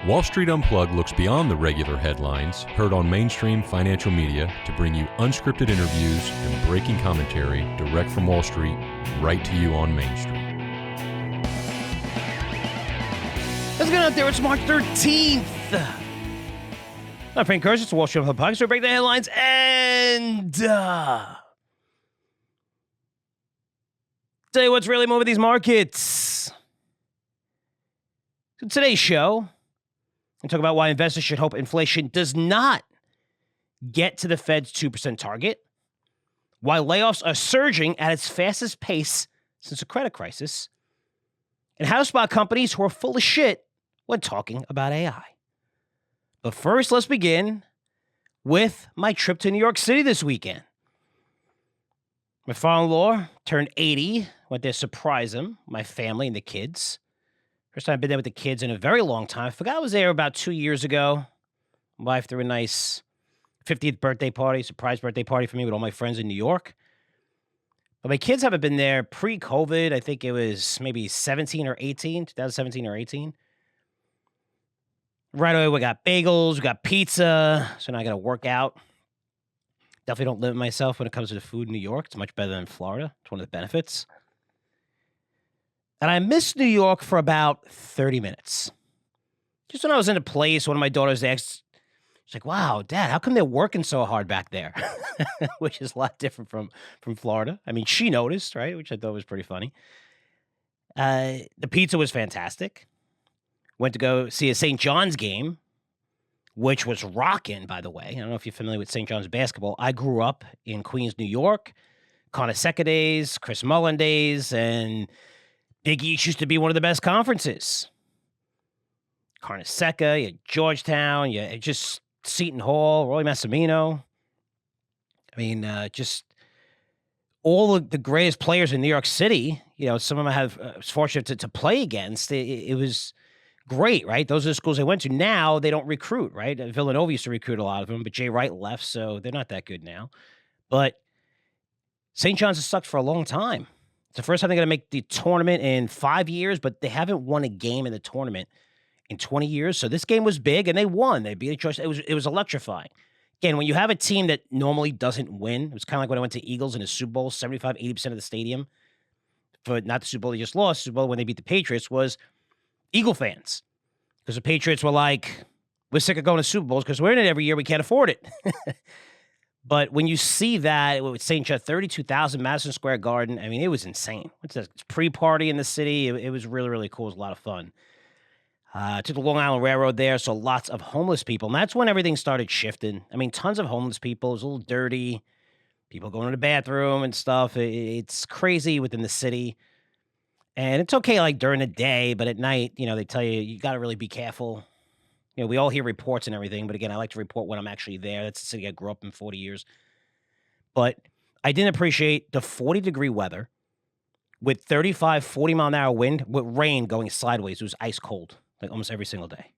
Wall Street Unplugged looks beyond the regular headlines heard on mainstream financial media to bring you unscripted interviews and breaking commentary direct from Wall Street right to you on Main Street. Let's get out there. It's March 13th. I'm Frank Curzio. It's the Wall Street Unplugged podcast. We break the headlines and tell you what's really moving these markets. So today's show, we talk about why investors should hope inflation does not get to the Fed's 2% target, why layoffs are surging at its fastest pace since the credit crisis, and how to spot companies who are full of shit when talking about AI. But first, let's begin with my trip to New York City this weekend. My father-in-law turned 80, went there to surprise him, my family and the kids. First time I've been there with the kids in a very long time. I forgot I was there about 2 years ago. My wife threw a nice 50th birthday party, surprise birthday party for me with all my friends in New York. But my kids haven't been there pre-COVID. I think it was maybe 2017 or 18. Right away, we got bagels, we got pizza. So now I got to work out. Definitely don't limit myself when it comes to the food in New York. It's much better than Florida. It's one of the benefits. And I missed New York for about 30 minutes. Just when I was in a place, one of my daughters asked, she's like, wow, Dad, how come they're working so hard back there? Which is a lot different from Florida. I mean, she noticed, right? Which I thought was pretty funny. The pizza was fantastic. Went to go see a St. John's game, which was rocking, by the way. I don't know if you're familiar with St. John's basketball. I grew up in Queens, New York, Carnesecca days, Chris Mullin days, and Big East used to be one of the best conferences. Carnesecca, you had Georgetown, you had just Seton Hall, Roy Massimino. I mean, just all of the greatest players in New York City. You know, some of them I was fortunate to play against. It was great, right? Those are the schools they went to. Now they don't recruit, right? Villanova used to recruit a lot of them, but Jay Wright left, so they're not that good now. But St. John's has sucked for a long time. It's the first time they're going to make the tournament in 5 years, but they haven't won a game in the tournament in 20 years. So this game was big, and they won. They beat a choice. It was electrifying. Again, when you have a team that normally doesn't win, it was kind of like when I went to Eagles in the Super Bowl, 75, 80% of the stadium, for not the Super Bowl they just lost, Super Bowl when they beat the Patriots, was Eagle fans. Because the Patriots were like, we're sick of going to Super Bowls because we're in it every year. We can't afford it. But when you see that with St. John, 32,000 Madison Square Garden, I mean, it was insane. It's a pre-party in the city. It was really, really cool. It was a lot of fun. Took the Long Island Railroad there, so lots of homeless people. And that's when everything started shifting. I mean, tons of homeless people. It was a little dirty. People going to the bathroom and stuff. It's crazy within the city. And it's okay, like, during the day, but at night, you know, they tell you got to really be careful. You know, we all hear reports and everything, but again, I like to report when I'm actually there. That's the city I grew up in 40 years. But I didn't appreciate the 40-degree weather with 35, 40-mile-an-hour wind with rain going sideways. It was ice cold, like almost every single day.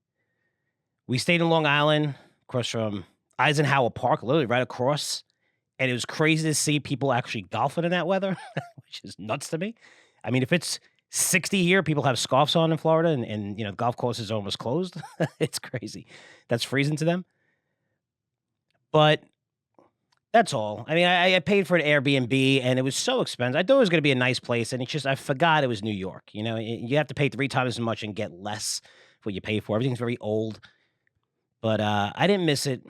We stayed in Long Island, across from Eisenhower Park, literally right across, and it was crazy to see people actually golfing in that weather, which is nuts to me. I mean, if it's 60 here, people have scarves on in Florida, and you know, the golf courses are almost closed. It's crazy. That's freezing to them. But that's all. I mean, I paid for an Airbnb, and it was so expensive. I thought it was going to be a nice place, and it's just, I forgot it was New York. You know, you have to pay 3 times as much and get less for what you pay for. Everything's very old. But I didn't miss it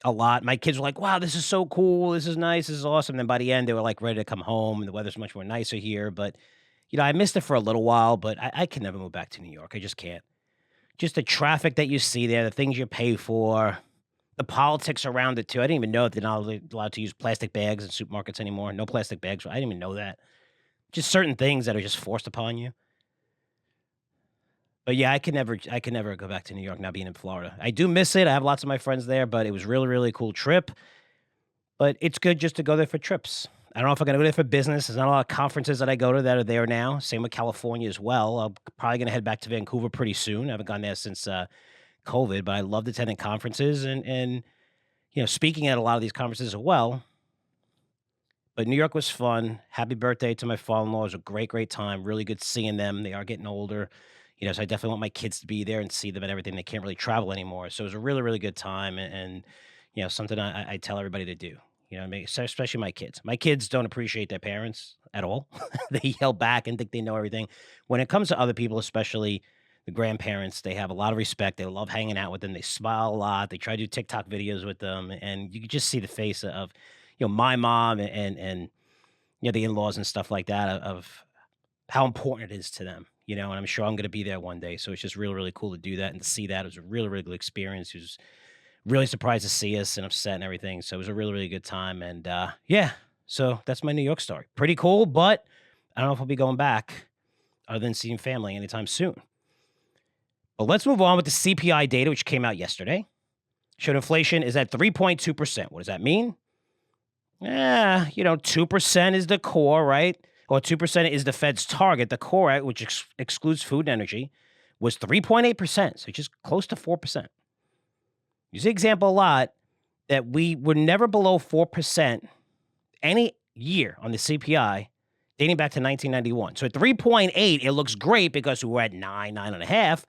a lot. My kids were like, wow, this is so cool. This is nice. This is awesome. Then by the end, they were like ready to come home, and the weather's much more nicer here. But you know, I missed it for a little while, but I can never move back to New York. I just can't. Just the traffic that you see there, the things you pay for, the politics around it, too. I didn't even know that they're not allowed to use plastic bags in supermarkets anymore. No plastic bags. I didn't even know that. Just certain things that are just forced upon you. But yeah, I can never go back to New York now being in Florida. I do miss it. I have lots of my friends there, but it was really, really cool trip. But it's good just to go there for trips. I don't know if I'm going to go there for business. There's not a lot of conferences that I go to that are there now. Same with California as well. I'm probably going to head back to Vancouver pretty soon. I haven't gone there since COVID, but I loved attending conferences and you know, speaking at a lot of these conferences as well. But New York was fun. Happy birthday to my father-in-law. It was a great, great time. Really good seeing them. They are getting older. So I definitely want my kids to be there and see them and everything. They can't really travel anymore. So it was a really, really good time and something I tell everybody to do. Especially my kids. My kids don't appreciate their parents at all. They yell back and think they know everything. When it comes to other people, especially the grandparents, they have a lot of respect. They love hanging out with them. They smile a lot. They try to do TikTok videos with them. And you can just see the face of, my mom and the in-laws and stuff like that of how important it is to them, and I'm sure I'm going to be there one day. So it's just really, really cool to do that and to see that. It was a really, really good experience. He was really surprised to see us and upset and everything. So it was a really, really good time. And yeah, so that's my New York story. Pretty cool, but I don't know if I'll be going back other than seeing family anytime soon. But let's move on with the CPI data, which came out yesterday. Showed inflation is at 3.2%. What does that mean? 2% is the core, right? Or 2% is the Fed's target. The core, which excludes food and energy, was 3.8%, so just close to 4%. Use the example a lot that we were never below 4% any year on the CPI dating back to 1991. So at 3.8, it looks great because we were at 9.5.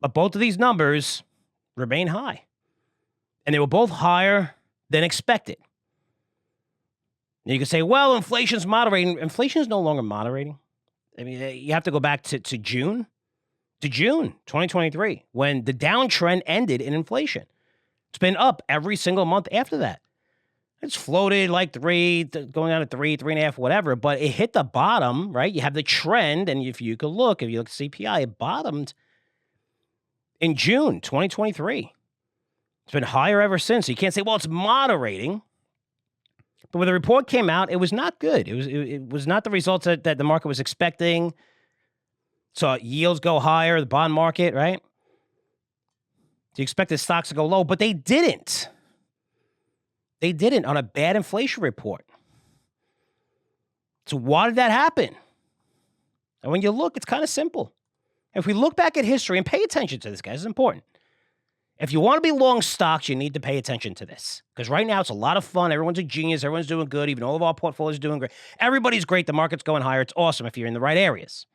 But both of these numbers remain high. And they were both higher than expected. And you can say, well, inflation's moderating. Inflation is no longer moderating. I mean, you have to go back to June 2023, when the downtrend ended in inflation. It's been up every single month after that. It's floated like 3, going down to 3.5, whatever, but it hit the bottom, right? You have the trend, and if you look at CPI, it bottomed in June 2023. It's been higher ever since. So you can't say, well, it's moderating. But when the report came out, it was not good. It was not the results that the market was expecting. So yields go higher, the bond market, right? So you expected stocks to go low, but they didn't. They didn't on a bad inflation report. So why did that happen? And when you look, it's kind of simple. If we look back at history and pay attention to this, guys, it's important. If you want to be long stocks, you need to pay attention to this. Because right now, it's a lot of fun. Everyone's a genius. Everyone's doing good. Even all of our portfolios are doing great. Everybody's great. The market's going higher. It's awesome if you're in the right areas.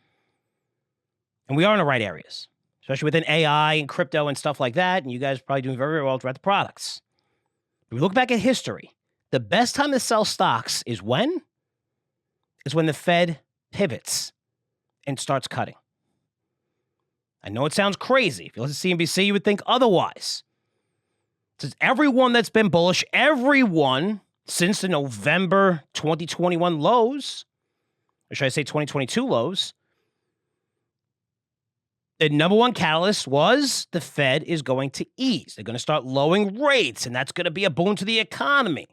And we are in the right areas, especially within AI and crypto and stuff like that. And you guys are probably doing very, very well throughout the products. If we look back at history, the best time to sell stocks is when? Is when the Fed pivots and starts cutting. I know it sounds crazy. If you listen to CNBC, you would think otherwise. Since everyone that's been bullish, everyone since the November 2021 lows, or should I say 2022 lows, the number one catalyst was the Fed is going to ease. They're going to start lowering rates, and that's going to be a boon to the economy.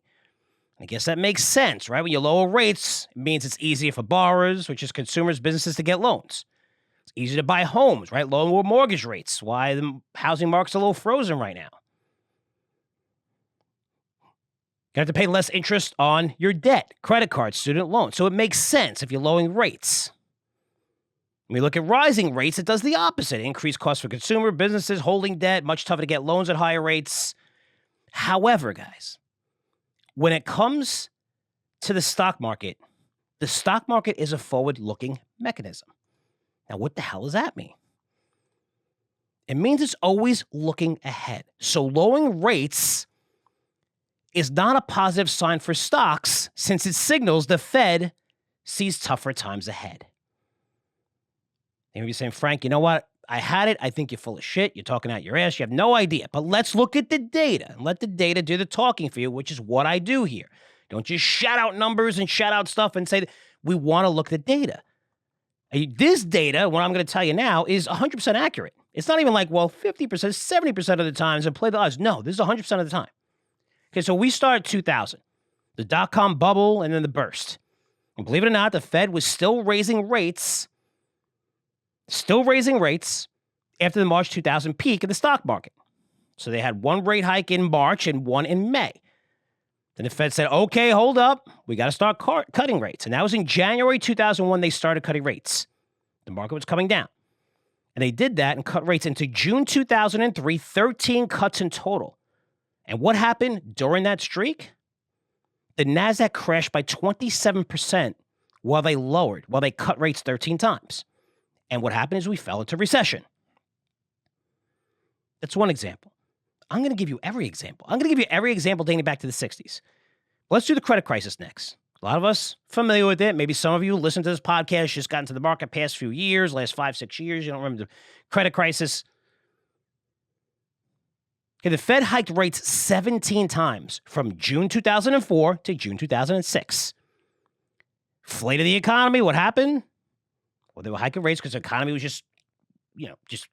I guess that makes sense, right? When you lower rates, it means it's easier for borrowers, which is consumers, businesses, to get loans. It's easier to buy homes, right? Lower mortgage rates. Why the housing market's a little frozen right now. You have to pay less interest on your debt, credit cards, student loans. So it makes sense if you're lowering rates. When we look at rising rates, it does the opposite. Increased costs for consumer, businesses, holding debt, much tougher to get loans at higher rates. However, guys, when it comes to the stock market is a forward-looking mechanism. Now, what the hell does that mean? It means it's always looking ahead. So lowering rates is not a positive sign for stocks since it signals the Fed sees tougher times ahead. They may be saying, Frank, you know what? I had it. I think you're full of shit. You're talking out your ass. You have no idea. But let's look at the data and let the data do the talking for you, which is what I do here. Don't just shout out numbers and shout out stuff and say, we want to look at the data. This data, what I'm going to tell you now, is 100% accurate. It's not even like, well, 50%, 70% of the times and play the odds. No, this is 100% of the time. Okay, so we start 2000, the dot-com bubble and then the burst. And believe it or not, the Fed was still raising rates after the March 2000 peak in the stock market. So they had one rate hike in March and one in May. Then the Fed said, okay, hold up. We got to start cutting rates. And that was in January 2001, they started cutting rates. The market was coming down. And they did that and cut rates into June 2003, 13 cuts in total. And what happened during that streak? The NASDAQ crashed by 27% while they cut rates 13 times. And what happened is we fell into recession. That's one example. I'm going to give you every example. I'm going to give you every example dating back to the 60s. Let's do the credit crisis next. A lot of us familiar with it. Maybe some of you listen to this podcast, just got into the market past few years, last 5-6 years. You don't remember the credit crisis. Okay, the Fed hiked rates 17 times from June 2004 to June 2006. Inflated the economy. What happened? Well, they were hiking rates because the economy was just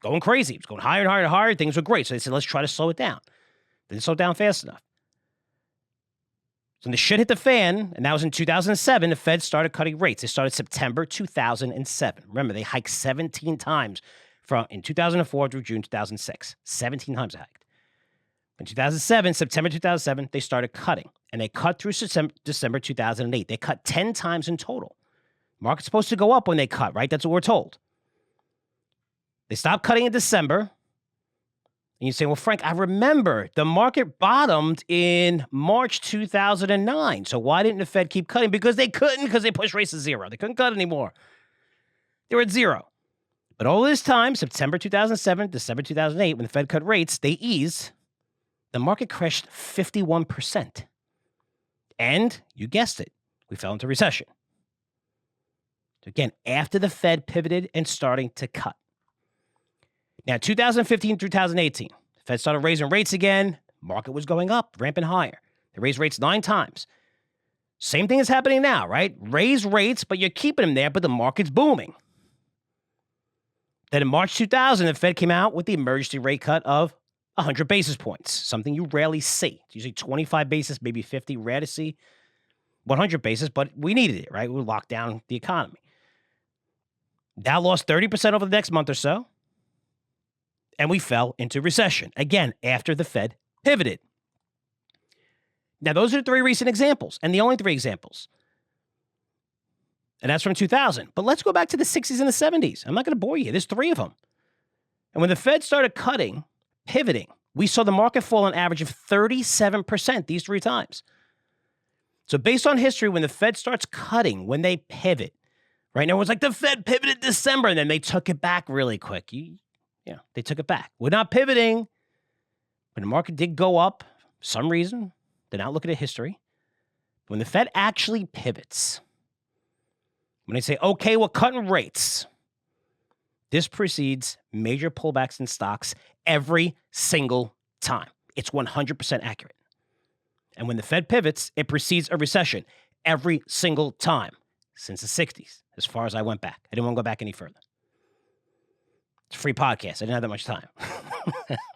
going crazy. It was going higher and higher and higher. Things were great. So they said, let's try to slow it down. Didn't slow it down fast enough. So when the shit hit the fan, and that was in 2007, the Fed started cutting rates. They started September 2007. Remember, they hiked 17 times in 2004 through June 2006. 17 times they hiked. In 2007, September 2007, they started cutting. And they cut through December 2008. They cut 10 times in total. Market's supposed to go up when they cut, right? That's what we're told. They stopped cutting in December. And you say, well, Frank, I remember the market bottomed in March 2009. So why didn't the Fed keep cutting? Because they couldn't, because they pushed rates to zero. They couldn't cut anymore. They were at zero. But all this time, September 2007, December 2008, when the Fed cut rates, they eased. The market crashed 51%. And you guessed it, we fell into recession. So again, after the Fed pivoted and starting to cut. Now, 2015 through 2018, the Fed started raising rates again. Market was going up, ramping higher. They raised rates 9 times. Same thing is happening now, right? Raise rates, but you're keeping them there, but the market's booming. Then in March 2000, the Fed came out with the emergency rate cut of 100 basis points, something you rarely see. It's usually 25 basis, maybe 50, rare to see 100 basis, but we needed it, right? We locked down the economy. Dow lost 30% over the next month or so. And we fell into recession, again, after the Fed pivoted. Now, those are the 3 recent examples, and the only 3 examples. And that's from 2000. But let's go back to the 60s and the 70s. I'm not going to bore you. There's 3 of them. And when the Fed started cutting, pivoting, we saw the market fall an average of 37% these 3 times. So based on history, when the Fed starts cutting, when they pivot, right now, it's like the Fed pivoted December, and then they took it back really quick. They took it back. We're not pivoting, but the market did go up for some reason. They're not looking at history. When the Fed actually pivots, when they say, okay, we're cutting rates, this precedes major pullbacks in stocks every single time. It's 100% accurate. And when the Fed pivots, it precedes a recession every single time since the 60s, as far as I went back. I didn't want to go back any further. It's a free podcast. I didn't have that much time.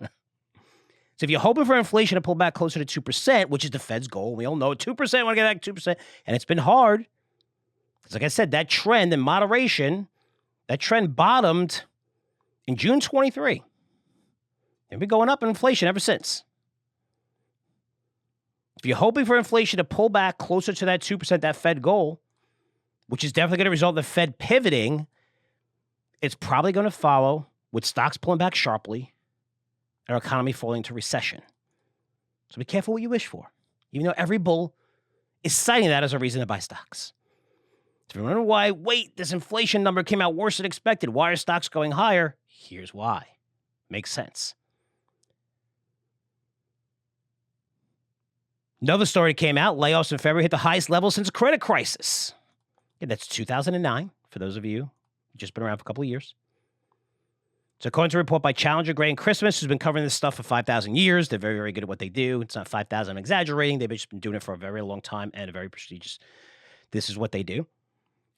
So if you're hoping for inflation to pull back closer to 2%, which is the Fed's goal, we all know 2%, want to get back to 2%, and it's been hard. Because like I said, that trend in moderation, that trend bottomed in June 23. They've been going up in inflation ever since. If you're hoping for inflation to pull back closer to that 2%, that Fed goal, which is definitely going to result in the Fed pivoting, it's probably going to follow with stocks pulling back sharply and our economy falling into recession. So be careful what you wish for, even though every bull is citing that as a reason to buy stocks. So if you wonder why, this inflation number came out worse than expected. Why are stocks going higher? Here's why. Makes sense. Another story came out. Layoffs in February hit the highest level since the credit crisis. Yeah, that's 2009, for those of you just been around for a couple of years. So according to a report by Challenger, Gray, and Christmas, who's been covering this stuff for 5,000 years, they're very, very good at what they do. It's not 5,000 I'm exaggerating. They've just been doing it for a very long time and a very prestigious. This is what they do.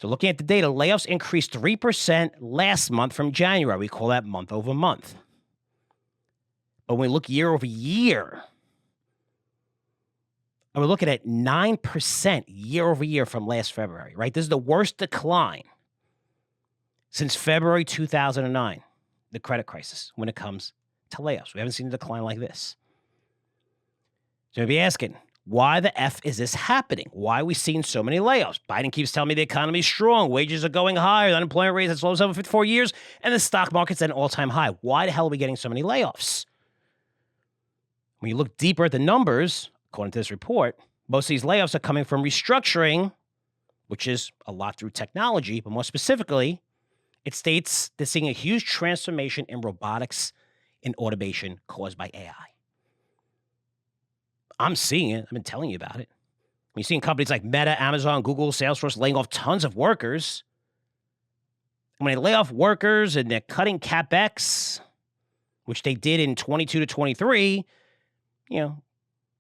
So looking at the data, layoffs increased 3% last month from January. We call that month over month. But when we look year over year, we're looking at 9% year over year from last February, right? This is the worst decline since February 2009, the credit crisis, when it comes to layoffs. We haven't seen a decline like this. So you'll be asking, why the F is this happening? Why are we seeing so many layoffs? Biden keeps telling me the economy is strong, wages are going higher, the unemployment rate is as low as ever 54 years, and the stock market's at an all-time high. Why the hell are we getting so many layoffs? When you look deeper at the numbers, according to this report, most of these layoffs are coming from restructuring, which is a lot through technology, but more specifically, It states they're seeing a huge transformation in robotics and automation caused by AI. I'm seeing it. I've been telling you about it. You're seeing companies like Meta, Amazon, Google, Salesforce laying off tons of workers. And when they lay off workers and they're cutting CapEx, which they did in 22 to 23, you're going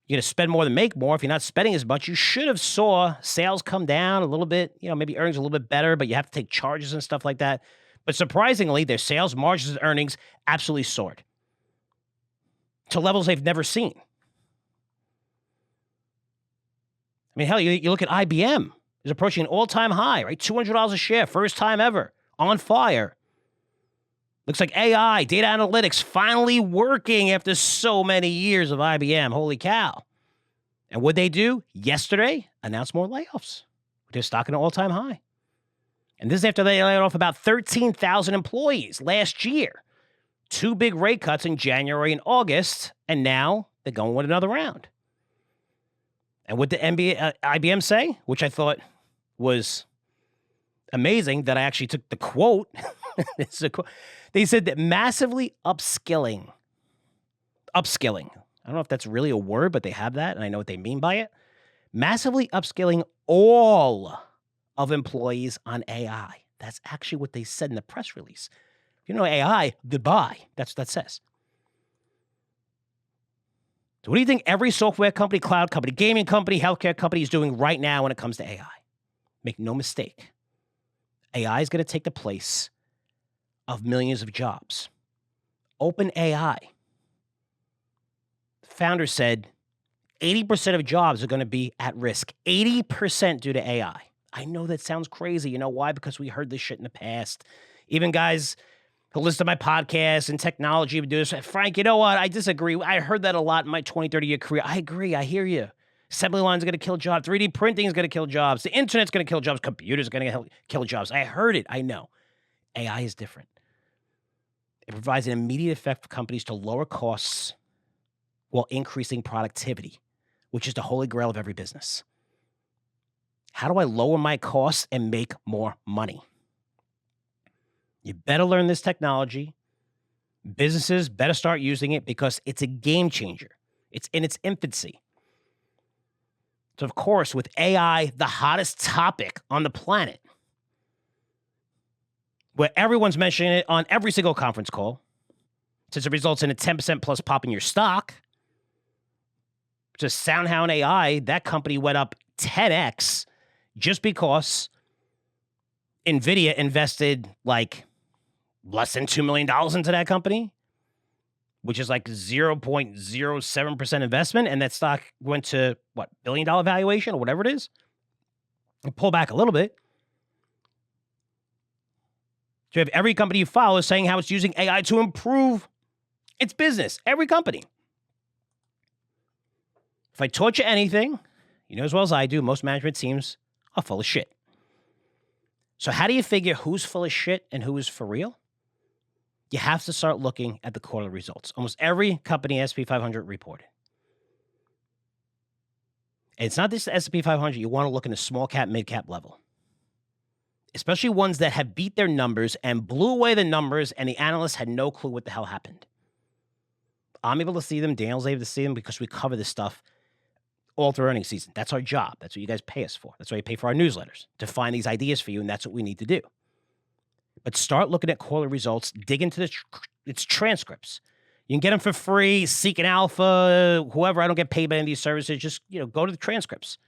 to spend more than make more. If you're not spending as much, you should have saw sales come down a little bit, maybe earnings a little bit better, but you have to take charges and stuff like that. But surprisingly, their sales, margins, and earnings absolutely soared to levels they've never seen. I mean, hell, you look at IBM. It's approaching an all-time high, right? $200 a share, first time ever, on fire. Looks like AI, data analytics, finally working after so many years of IBM. Holy cow. And what'd they do? Yesterday, announced more layoffs. They're stock at an all-time high. And this is after they laid off about 13,000 employees last year. 2 big rate cuts in January and August, and now they're going with another round. And what did IBM say, which I thought was amazing that I actually took the quote. They said that massively upskilling. I don't know if that's really a word, but they have that, and I know what they mean by it. Massively upskilling all of employees on AI. That's actually what they said in the press release. AI, goodbye. That's what that says. So what do you think every software company, cloud company, gaming company, healthcare company is doing right now when it comes to AI? Make no mistake. AI is going to take the place of millions of jobs. OpenAI. The founder said 80% of jobs are going to be at risk. 80% due to AI. I know that sounds crazy. You know why? Because we heard this shit in the past. Even guys who listen to my podcast and technology would do this. Frank, you know what? I disagree. I heard that a lot in my 20, 30-year career. I agree. I hear you. Assembly lines are going to kill jobs. 3D printing is going to kill jobs. The internet's going to kill jobs. Computers are going to kill jobs. I heard it. I know. AI is different. It provides an immediate effect for companies to lower costs while increasing productivity, which is the holy grail of every business. How do I lower my costs and make more money? You better learn this technology. Businesses better start using it because it's a game changer. It's in its infancy. So, of course, with AI, the hottest topic on the planet, where everyone's mentioning it on every single conference call, since it results in a 10% plus pop in your stock, just SoundHound AI, that company went up 10x just because NVIDIA invested like less than $2 million into that company, which is like 0.07% investment. And that stock went to what, $1 billion valuation or whatever it is. And pull back a little bit. So you have every company you follow saying how it's using AI to improve its business. Every company. If I taught you anything, you know as well as I do, most management teams are full of shit. So how do you figure who's full of shit and who is for real? You have to start looking at the quarterly results. Almost every company S&P 500 reported. And it's not just the S&P 500. You want to look in the small cap, mid cap level. Especially ones that have beat their numbers and blew away the numbers and the analysts had no clue what the hell happened. I'm able to see them. Daniel's able to see them because we cover this stuff all through earnings season. That's our job. That's what you guys pay us for. That's why you pay for our newsletters, to find these ideas for you, and that's what we need to do. But start looking at quarterly results, dig into its transcripts. You can get them for free, Seeking Alpha, whoever. I don't get paid by any of these services. Just, go to the transcripts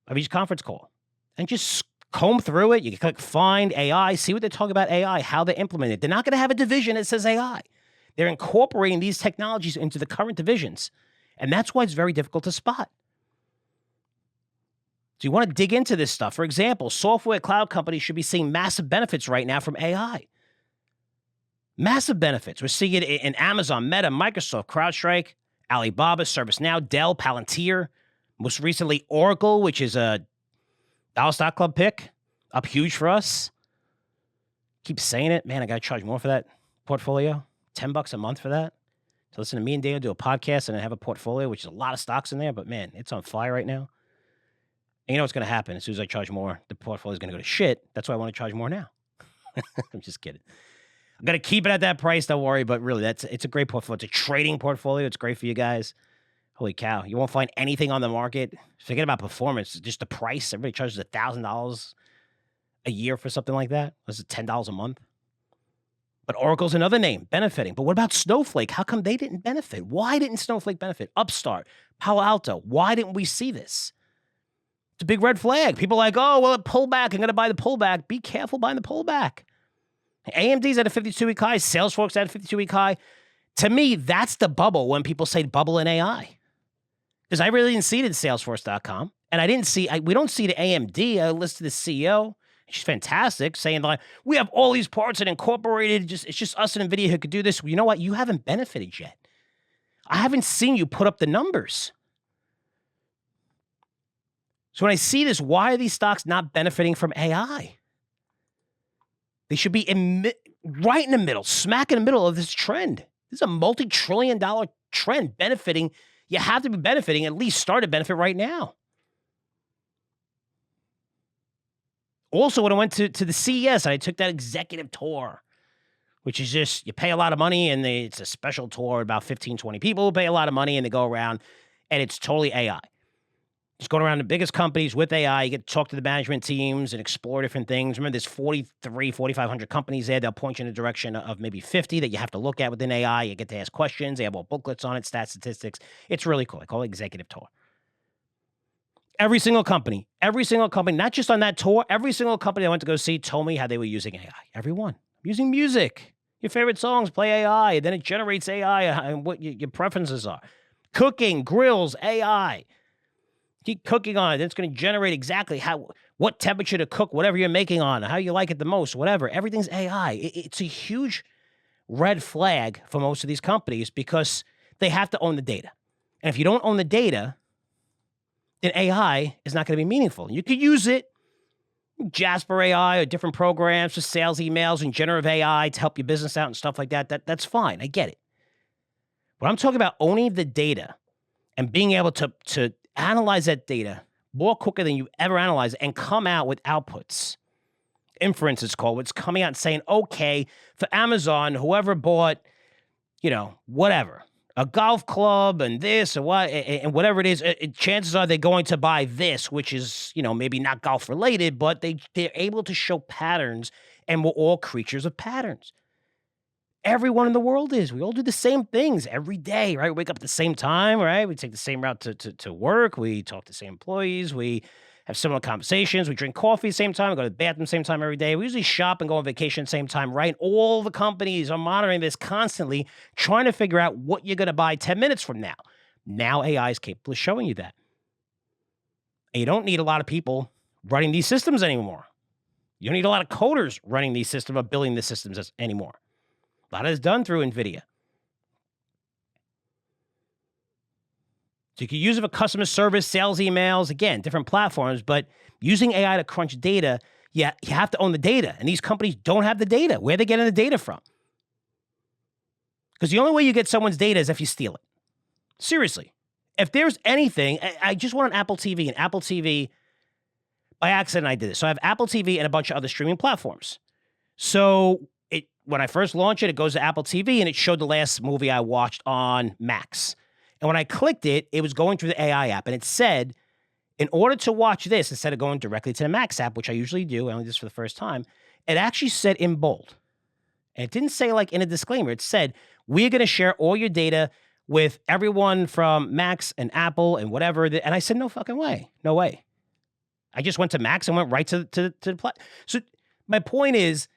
of each conference call and just comb through it. You can click Find AI, see what they're talking about AI, how they implement it. They're not going to have a division that says AI. They're incorporating these technologies into the current divisions. And that's why it's very difficult to spot. So you want to dig into this stuff. For example, software cloud companies should be seeing massive benefits right now from AI. Massive benefits. We're seeing it in Amazon, Meta, Microsoft, CrowdStrike, Alibaba, ServiceNow, Dell, Palantir. Most recently, Oracle, which is a Dallas Stock Club pick, up huge for us. Keep saying it. Man, I got to charge more for that portfolio. $10 a month for that. So listen to me and Daniel do a podcast and I have a portfolio, which is a lot of stocks in there, but man, it's on fire right now. And you know what's going to happen? As soon as I charge more, the portfolio is going to go to shit. That's why I want to charge more now. I'm just kidding. I'm going to keep it at that price. Don't worry. But really, it's a great portfolio. It's a trading portfolio. It's great for you guys. Holy cow. You won't find anything on the market. Forget about performance. Just the price. Everybody charges $1,000 a year for something like that. This is $10 a month. But Oracle's another name benefiting. But what about Snowflake? How come they didn't benefit? Why didn't Snowflake benefit? Upstart, Palo Alto. Why didn't we see this? It's a big red flag. People are like, oh, well, it pulled back. I'm going to buy the pullback. Be careful buying the pullback. AMD's at a 52-week high. Salesforce at a 52-week high. To me, that's the bubble when people say bubble in AI. Because I really didn't see it in Salesforce.com. And I didn't see, we don't see the AMD. I listened to the CEO. She's fantastic, saying like, we have all these parts and incorporated. It's just us and NVIDIA who could do this. Well, you know what? You haven't benefited yet. I haven't seen you put up the numbers. So when I see this, why are these stocks not benefiting from AI? They should be right in the middle, smack in the middle of this trend. This is a multi-trillion-dollar trend benefiting. You have to be benefiting, at least start to benefit right now. Also, when I went to the CES, I took that executive tour, which is just, you pay a lot of money, and it's a special tour, about 15, 20 people pay a lot of money, and they go around, and it's totally AI. Just going around the biggest companies with AI, you get to talk to the management teams and explore different things. Remember, there's 4,500 companies there. They'll point you in the direction of maybe 50 that you have to look at within AI. You get to ask questions. They have all booklets on it, stats, statistics. It's really cool. I call it executive tour. Every single company, not just on that tour, every single company I went to go see told me how they were using AI. Everyone. Using music. Your favorite songs, play AI. Then it generates AI and what your preferences are. Cooking, grills, AI. Keep cooking on it. Then it's going to generate exactly what temperature to cook whatever you're making on, how you like it the most, whatever. Everything's AI. It's a huge red flag for most of these companies because they have to own the data. And if you don't own the data, then AI is not going to be meaningful. You could use it, Jasper AI or different programs for sales emails and generative AI to help your business out and stuff like that. That's fine. I get it. But I'm talking about owning the data and being able to analyze that data more quicker than you ever analyze it and come out with outputs. Inference is called. It's coming out and saying, okay, for Amazon, whoever bought, whatever, a golf club and this or what, and whatever it is, chances are they're going to buy this, which is, maybe not golf related, but they're able to show patterns, and we're all creatures of patterns. Everyone in the world is. We all do the same things every day, right? We wake up at the same time, right? We take the same route to work. We talk to the same employees. We have similar conversations. We drink coffee at the same time. We go to the bathroom same time every day. We usually shop and go on vacation at the same time, right? All the companies are monitoring this constantly, trying to figure out what you're going to buy 10 minutes from now. Now AI is capable of showing you that. And you don't need a lot of people running these systems anymore. You don't need a lot of coders running these systems or building the systems anymore. A lot of it's done through NVIDIA. So you can use it for customer service, sales emails, again, different platforms, but using AI to crunch data, you have to own the data. And these companies don't have the data. Where are they getting the data from? Because the only way you get someone's data is if you steal it. Seriously. If there's anything, I just want an Apple TV. And Apple TV, by accident, I did this. So I have Apple TV and a bunch of other streaming platforms. So when I first launched it, it goes to Apple TV, and it showed the last movie I watched on Max. And when I clicked it, it was going through the AI app, and it said, in order to watch this, instead of going directly to the Max app, which I usually do, I only did this for the first time, it actually said in bold. And it didn't say like in a disclaimer. It said, we're going to share all your data with everyone from Max and Apple and whatever. And I said, no fucking way. No way. I just went to Max and went right to the platform. So my point is,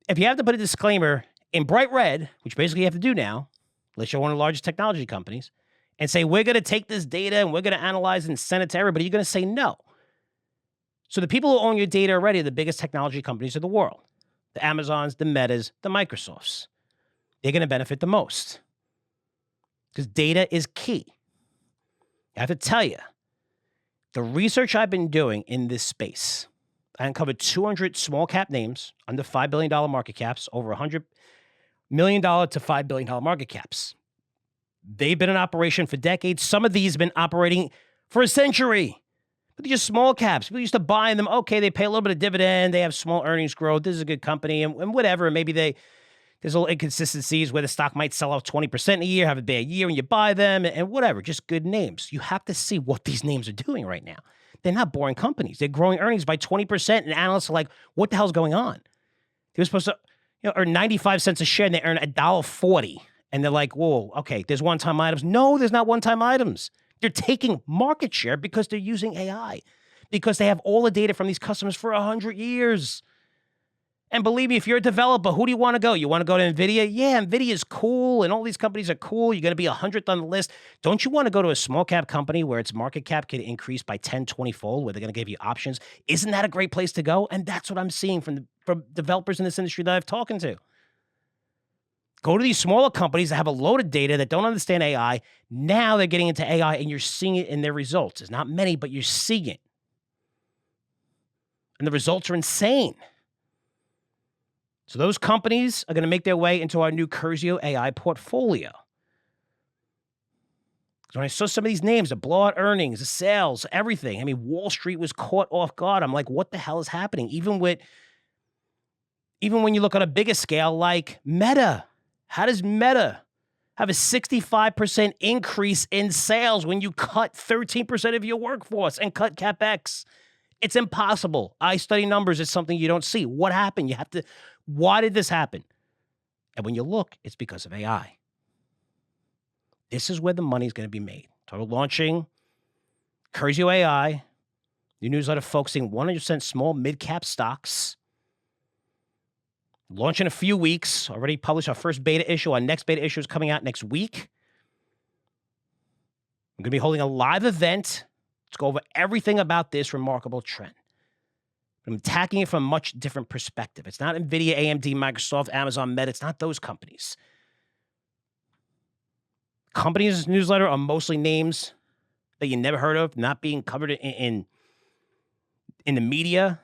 if you have to put a disclaimer in bright red, which basically you have to do now, unless you're one of the largest technology companies, and say, we're going to take this data and we're going to analyze it and send it to everybody, you're going to say no. So the people who own your data already are the biggest technology companies of the world. The Amazons, the Metas, the Microsofts. They're going to benefit the most. Because data is key. I have to tell you, the research I've been doing in this space, I uncovered 200 small cap names under $5 billion market caps, over $100 million to $5 billion market caps. They've been in operation for decades. Some of these have been operating for a century. But they're just small caps. People used to buy them. Okay, they pay a little bit of dividend. They have small earnings growth. This is a good company and whatever. Maybe there's little inconsistencies where the stock might sell off 20% a year, have a bad year, and you buy them and whatever. Just good names. You have to see what these names are doing right now. They're not boring companies. They're growing earnings by 20%, and analysts are like, what the hell's going on? They were supposed to earn 95 cents a share, and they earn $1.40. And they're like, whoa, okay, there's one-time items. No, there's not one-time items. They're taking market share because they're using AI, because they have all the data from these customers for 100 years. And believe me, if you're a developer, who do you want to go? You want to go to NVIDIA? Yeah, NVIDIA is cool, and all these companies are cool. You're going to be 100th on the list. Don't you want to go to a small cap company where its market cap could increase by 10, 20-fold, where they're going to give you options? Isn't that a great place to go? And that's what I'm seeing from developers in this industry that I've talked to. Go to these smaller companies that have a load of data that don't understand AI. Now they're getting into AI, and you're seeing it in their results. There's not many, but you're seeing it. And the results are insane. So those companies are going to make their way into our new Curzio AI portfolio. So when I saw some of these names, the blowout earnings, the sales, everything, I mean, Wall Street was caught off guard. I'm like, what the hell is happening? Even when you look on a bigger scale like Meta, how does Meta have a 65% increase in sales when you cut 13% of your workforce and cut CapEx? It's impossible. I study numbers. It's something you don't see. What happened? Why did this happen? And when you look, it's because of AI. This is where the money is going to be made. Total launching Curzio AI, new newsletter focusing 100% small mid-cap stocks. Launch in a few weeks. Already published our first beta issue. Our next beta issue is coming out next week. I'm going to be holding a live event. Let's go over everything about this remarkable trend. I'm attacking it from a much different perspective. It's not NVIDIA, AMD, Microsoft, Amazon, Meta. It's not those companies. Companies' newsletter are mostly names that you never heard of, not being covered in the media.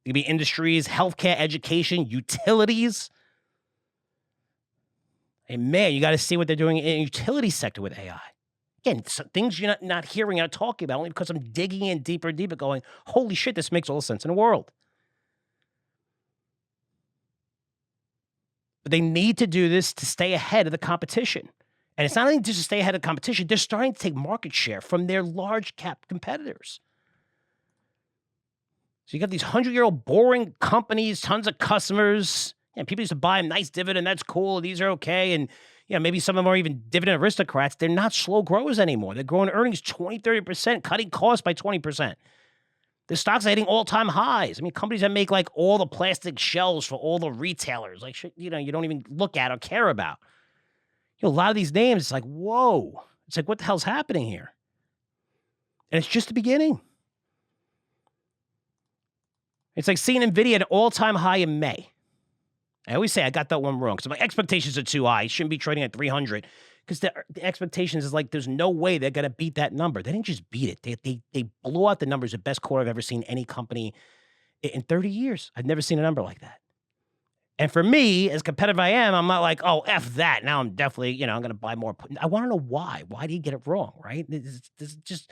It could be industries, healthcare, education, utilities. And man, you got to see what they're doing in the utility sector with AI. Again, things you're not hearing or talking about only because I'm digging in deeper and deeper going, holy shit, this makes all the sense in the world. But they need to do this to stay ahead of the competition. And it's not only just to stay ahead of the competition, they're starting to take market share from their large cap competitors. So you got these 100-year-old boring companies, tons of customers, and people used to buy them, nice dividend, that's cool, these are okay, and maybe some of them are even dividend aristocrats. They're not slow growers anymore. They're growing earnings 20, 30%, cutting costs by 20%. The stocks are hitting all-time highs. I mean, companies that make like all the plastic shelves for all the retailers, like shit, you don't even look at or care about. A lot of these names, it's like, whoa. It's like, what the hell's happening here? And it's just the beginning. It's like seeing NVIDIA at an all-time high in May. I always say I got that one wrong because my expectations are too high. It shouldn't be trading at 300 because the expectations is like there's no way they're going to beat that number. They didn't just beat it. They blew out the numbers, the best quarter I've ever seen any company in 30 years. I've never seen a number like that. And for me, as competitive I am, I'm not like, oh, F that. Now I'm definitely, I'm going to buy more. I want to know why. Why did he get it wrong, right? This is just,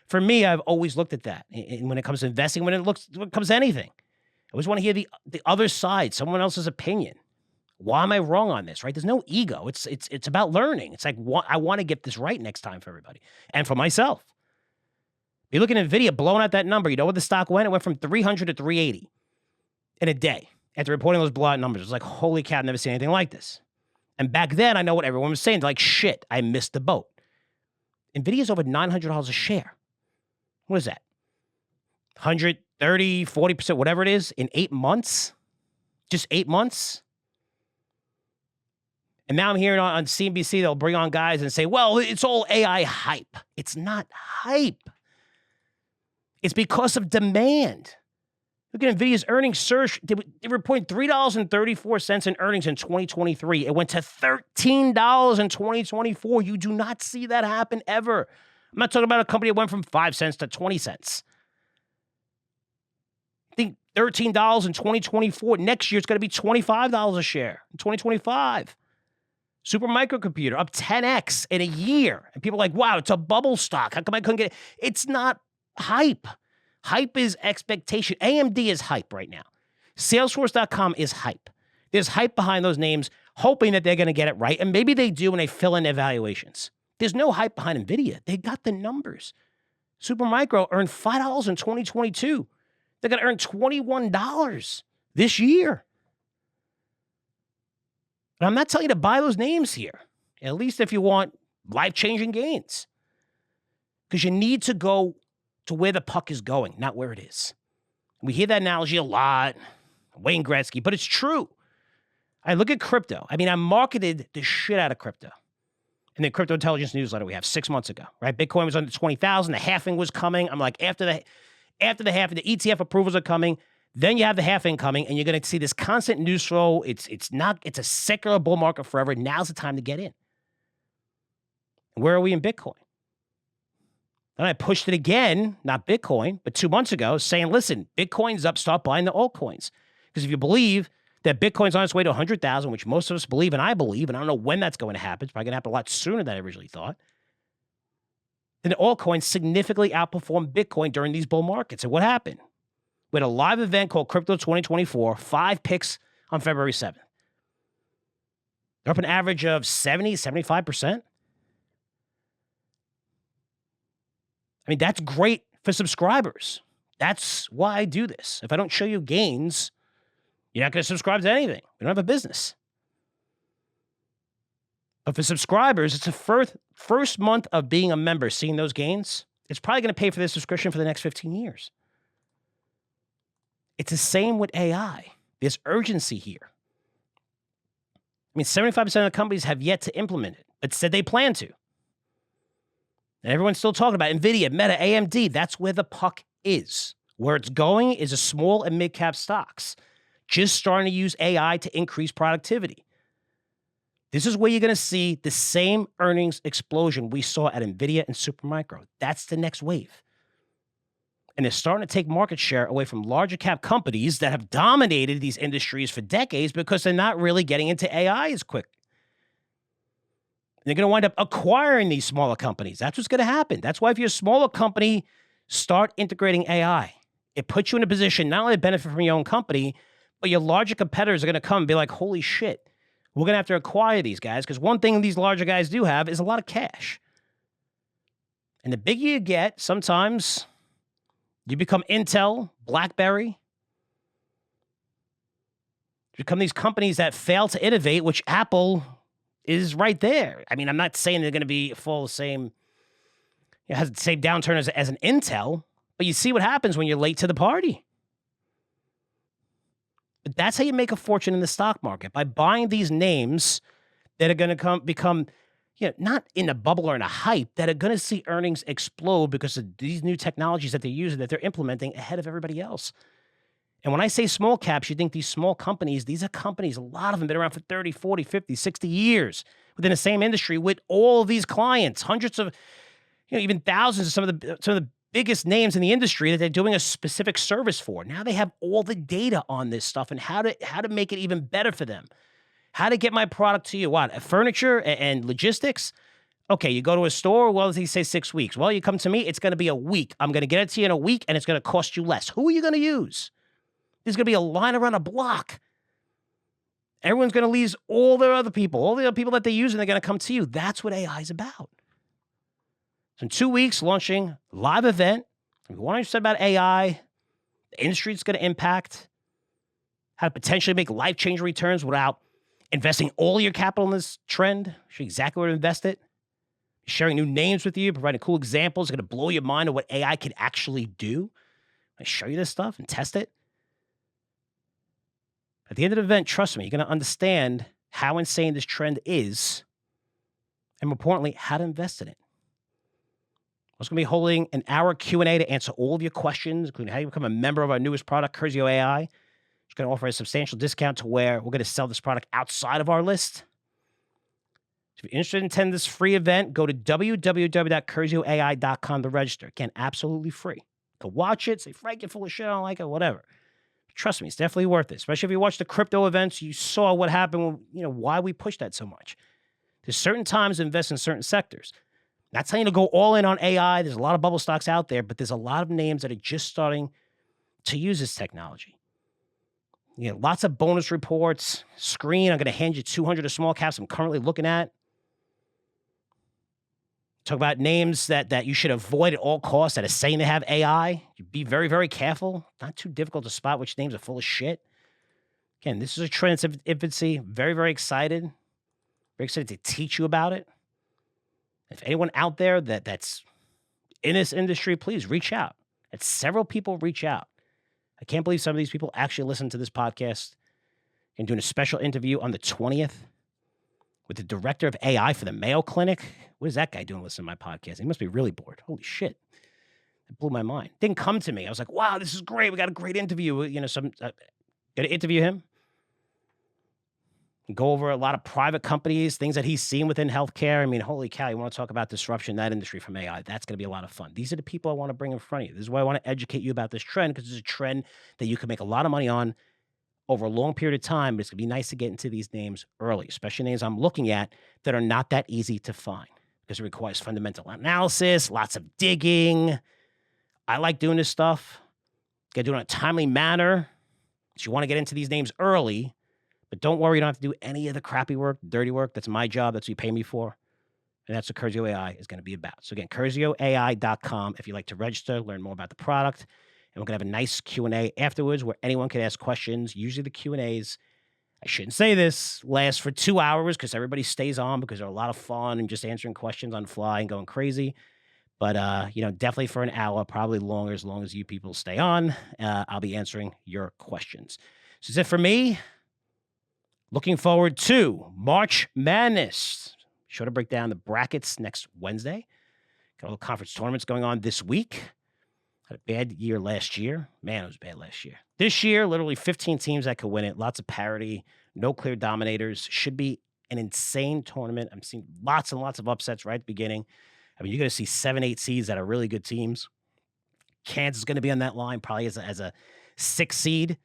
for me, I've always looked at that. And when it comes to investing, when it comes to anything, I always want to hear the other side, someone else's opinion. Why am I wrong on this, right? There's no ego. It's about learning. It's like, I want to get this right next time for everybody and for myself. You're looking at NVIDIA blowing out that number. You know where the stock went? It went from 300 to 380 in a day. After reporting those blowout numbers, it was like, holy cow, I've never seen anything like this. And back then, I know what everyone was saying. They're like, shit, I missed the boat. NVIDIA's over $900 a share. What is that? 130, 40%, whatever it is, in 8 months? Just 8 months? And now I'm hearing on CNBC, they'll bring on guys and say, well, it's all AI hype. It's not hype. It's because of demand. Look at NVIDIA's earnings surge. They reported $3.34 in earnings in 2023. It went to $13 in 2024. You do not see that happen ever. I'm not talking about a company that went from 5 cents to 20 cents. I think $13 in 2024. Next year, it's going to be $25 a share in 2025. Super microcomputer up 10x in a year. And people are like, wow, it's a bubble stock. How come I couldn't get it? It's not hype. Hype is expectation. AMD is hype right now. Salesforce.com is hype. There's hype behind those names, hoping that they're going to get it right. And maybe they do when they fill in their valuations. There's no hype behind NVIDIA. They got the numbers. Supermicro earned $5 in 2022. They're going to earn $21 this year. And I'm not telling you to buy those names here, at least if you want life-changing gains. Because you need to go to where the puck is going, not where it is. We hear that analogy a lot, Wayne Gretzky, but it's true. I look at crypto. I mean, I marketed the shit out of crypto in the Crypto Intelligence newsletter we have 6 months ago, right? Bitcoin was under 20,000. The halving was coming. I'm like, after the halving, the ETF approvals are coming. Then you have the halving coming, and you're going to see this constant news flow. It's a secular bull market forever. Now's the time to get in. Where are we in Bitcoin? Then I pushed it again, not Bitcoin, but 2 months ago, saying, listen, Bitcoin's up, start buying the altcoins. Because if you believe that Bitcoin's on its way to 100,000, which most of us believe, and I believe, and I don't know when that's going to happen, it's probably going to happen a lot sooner than I originally thought, then the altcoins significantly outperformed Bitcoin during these bull markets. And what happened? We had a live event called Crypto 2024, 5 picks on February 7th. They're up an average of 70, 75%. I mean, that's great for subscribers. That's why I do this. If I don't show you gains, you're not going to subscribe to anything. We don't have a business. But for subscribers, it's the first month of being a member, seeing those gains. It's probably going to pay for their subscription for the next 15 years. It's the same with AI. There's urgency here. I mean, 75% of the companies have yet to implement it, but said they plan to. And everyone's still talking about NVIDIA, Meta, AMD. That's where the puck is. Where it's going is a small and mid-cap stocks, just starting to use AI to increase productivity. This is where you're going to see the same earnings explosion we saw at NVIDIA and Supermicro. That's the next wave. And they're starting to take market share away from larger cap companies that have dominated these industries for decades because they're not really getting into AI as quick. They're going to wind up acquiring these smaller companies. That's what's going to happen. That's why if you're a smaller company, start integrating AI. It puts you in a position not only to benefit from your own company, but your larger competitors are going to come and be like, holy shit, we're going to have to acquire these guys because one thing these larger guys do have is a lot of cash. And the bigger you get, sometimes you become Intel, BlackBerry. You become these companies that fail to innovate, which Apple is right there. I mean, I'm not saying they're going to be full the same, has the same downturn as an Intel, but you see what happens when you're late to the party. But that's how you make a fortune in the stock market, by buying these names that are going to become, not in a bubble or in a hype, that are going to see earnings explode because of these new technologies that they're using, that they're implementing ahead of everybody else. And when I say small caps, you think these small companies, these are companies, a lot of them been around for 30, 40, 50, 60 years within the same industry with all of these clients, hundreds of, even thousands of some of the biggest names in the industry that they're doing a specific service for. Now they have all the data on this stuff and how to make it even better for them. How to get my product to you. What? Furniture and logistics? Okay, you go to a store, well, they say 6 weeks. Well, you come to me, it's going to be a week. I'm going to get it to you in a week, and it's going to cost you less. Who are you going to use? There's going to be a line around a block. Everyone's going to leave all the other people that they use, and they're going to come to you. That's what AI is about. So in 2 weeks, launching a live event. We want to understand about AI, the industry it's going to impact, how to potentially make life-changing returns without investing all your capital in this trend. Show you exactly where to invest it. Sharing new names with you, providing cool examples. It's going to blow your mind of what AI can actually do. I show you this stuff and test it. At the end of the event, trust me, you're going to understand how insane this trend is, and more importantly, how to invest in it. I was going to be holding an hour Q&A to answer all of your questions, including how you become a member of our newest product, Curzio AI. It's going to offer a substantial discount to where we're going to sell this product outside of our list. If you're interested in attending this free event, go to www.curzioai.com to register. Again, absolutely free. Go watch it, say, Frank, you're full of shit, I don't like it, whatever. Trust me, it's definitely worth it. Especially if you watch the crypto events, you saw what happened, why we pushed that so much. There's certain times to invest in certain sectors. Not telling you to go all in on AI. There's a lot of bubble stocks out there, but there's a lot of names that are just starting to use this technology. You know, lots of bonus reports. Screen, I'm going to hand you 200 of small caps I'm currently looking at. Talk about names that you should avoid at all costs that are saying they have AI. You be very, very careful. Not too difficult to spot which names are full of shit. Again, this is a trend in its infancy. Very, very excited. Very excited to teach you about it. If anyone out there that's in this industry, please reach out. Had several people reach out. I can't believe some of these people actually listen to this podcast. I'm doing a special interview on the 20th with the director of AI for the Mayo Clinic. What is that guy doing listening to my podcast? He must be really bored. Holy shit. It blew my mind. Didn't come to me. I was like, wow, this is great. We got a great interview. You know, got to interview him. Go over a lot of private companies, things that he's seen within healthcare. I mean, holy cow, you want to talk about disruption in that industry from AI. That's going to be a lot of fun. These are the people I want to bring in front of you. This is why I want to educate you about this trend, because it's a trend that you can make a lot of money on over a long period of time. But it's going to be nice to get into these names early, especially names I'm looking at that are not that easy to find because it requires fundamental analysis, lots of digging. I like doing this stuff. Got to do it in a timely manner. So you want to get into these names early. But don't worry, you don't have to do any of the crappy work, dirty work. That's my job. That's what you pay me for. And that's what Curzio AI is going to be about. So again, CurzioAI.com if you'd like to register, learn more about the product. And we're going to have a nice Q&A afterwards where anyone can ask questions. Usually the Q&As, I shouldn't say this, last for 2 hours because everybody stays on because they're a lot of fun and just answering questions on the fly and going crazy. But, definitely for an hour, probably longer as long as you people stay on. I'll be answering your questions. So that's it for me. Looking forward to March Madness. Sure to break down the brackets next Wednesday. Got all the conference tournaments going on this week. Had a bad year last year. Man, it was bad last year. This year, literally 15 teams that could win it. Lots of parity. No clear dominators. Should be an insane tournament. I'm seeing lots and lots of upsets right at the beginning. I mean, you're going to see 7-8 seeds that are really good teams. Kansas is going to be on that line probably as a 6 seed.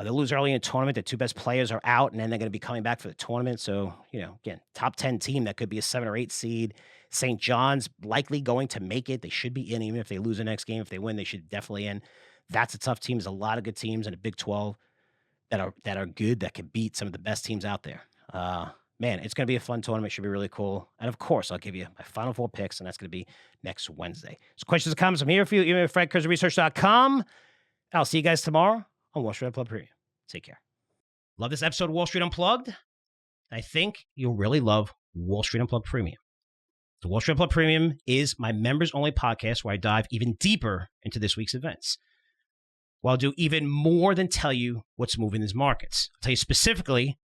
They'll lose early in the tournament. The 2 best players are out, and then they're going to be coming back for the tournament. So, again, top 10 team that could be a 7 or 8 seed. St. John's likely going to make it. They should be in, even if they lose the next game. If they win, they should definitely in. That's a tough team. There's a lot of good teams in the Big 12 that are good, that can beat some of the best teams out there. Man, it's going to be a fun tournament. Should be really cool. And, of course, I'll give you my final 4 picks, and that's going to be next Wednesday. So questions and comments, I'm here for you. Email FredKurzioResearch.com. I'll see you guys tomorrow on Wall Street Unplugged Premium. Take care. Love this episode of Wall Street Unplugged? I think you'll really love Wall Street Unplugged Premium. The Wall Street Unplugged Premium is my members-only podcast where I dive even deeper into this week's events. Well, I'll do even more than tell you what's moving these markets. I'll tell you specifically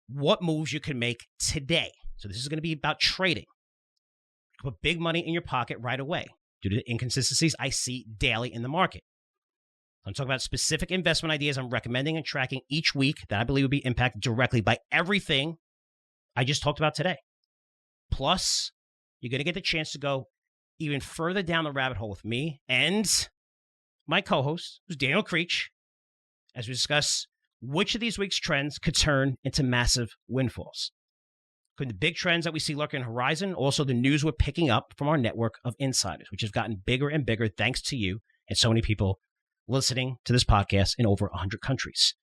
what moves you can make today. So this is going to be about trading. You can put big money in your pocket right away due to the inconsistencies I see daily in the market. I'm talking about specific investment ideas I'm recommending and tracking each week that I believe will be impacted directly by everything I just talked about today. Plus, you're going to get the chance to go even further down the rabbit hole with me and my co-host, who's Daniel Creech, as we discuss which of these week's trends could turn into massive windfalls. Including the big trends that we see lurking on the horizon, also the news we're picking up from our network of insiders, which has gotten bigger and bigger thanks to you and so many people listening to this podcast in over 100 countries.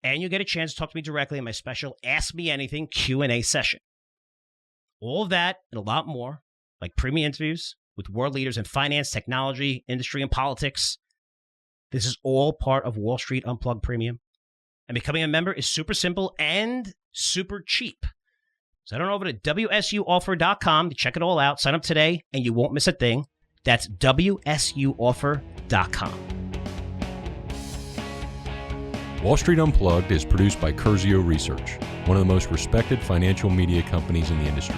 And you get a chance to talk to me directly in my special Ask Me Anything Q&A session. All of that and a lot more, like premium interviews with world leaders in finance, technology, industry, and politics. This is all part of Wall Street Unplugged Premium. And becoming a member is super simple and super cheap. So head on over to WSUoffer.com to check it all out. Sign up today and you won't miss a thing. That's WSUoffer.com. Wall Street Unplugged is produced by Curzio Research, one of the most respected financial media companies in the industry.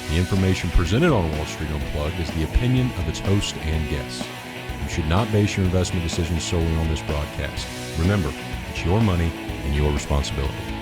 The information presented on Wall Street Unplugged is the opinion of its host and guests. You should not base your investment decisions solely on this broadcast. Remember, it's your money and your responsibility.